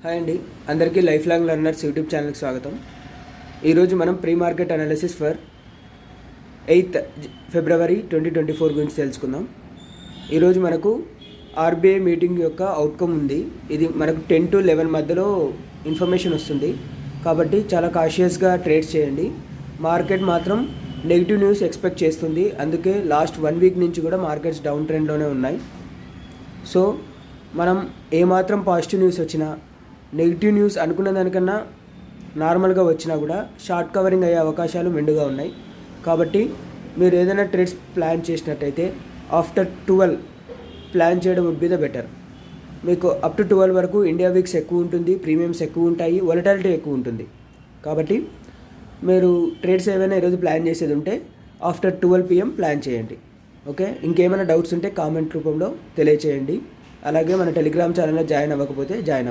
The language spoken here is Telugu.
హాయ్ అండి, అందరికీ లైఫ్ లాంగ్ లర్నర్స్ యూట్యూబ్ ఛానల్కి స్వాగతం. ఈరోజు మనం pre market analysis for 8th ఫిబ్రవరి 2024 గురించి తెలుసుకుందాం. ఈరోజు మనకు ఆర్బీఐ మీటింగ్ యొక్క అవుట్కమ్ ఉంది. ఇది మనకు 10 to 11 మధ్యలో ఇన్ఫర్మేషన్ వస్తుంది, కాబట్టి చాలా కాషియస్గా ట్రేడ్స్ చేయండి. మార్కెట్ మాత్రం నెగిటివ్ న్యూస్ ఎక్స్పెక్ట్ చేస్తుంది, అందుకే లాస్ట్ 1 వీక్ నుంచి కూడా మార్కెట్స్ డౌన్ ట్రెండ్లోనే ఉన్నాయి. సో మనం ఏమాత్రం పాజిటివ్ న్యూస్ వచ్చినా, నెగిటివ్ న్యూస్ అనుకున్న దానికన్నా నార్మల్గా వచ్చినా కూడా షార్ట్ కవరింగ్ అయ్యే అవకాశాలు మెండుగా ఉన్నాయి. కాబట్టి మీరు ఏదైనా ట్రేడ్స్ ప్లాన్ చేసినట్టయితే ఆఫ్టర్ 12 ప్లాన్ చేయడం వుడ్ బి ద బెటర్. మీకు అప్ టు 12 వరకు ఇండియా వీక్స్ ఎక్కువ ఉంటుంది, ప్రీమియమ్స్ ఎక్కువ ఉంటాయి, వొలటాలిటీ ఎక్కువ ఉంటుంది. కాబట్టి మీరు ట్రేడ్స్ ఏమైనా ఈరోజు ప్లాన్ చేసేది ఉంటే ఆఫ్టర్ 12 PM ప్లాన్ చేయండి. ఓకే, ఇంకేమైనా డౌట్స్ ఉంటే కామెంట్ రూపంలో తెలియచేయండి. అలాగే మన టెలిగ్రామ్ ఛానల్లో జాయిన్ అవ్వకపోతే జాయిన్ అవ్వండి.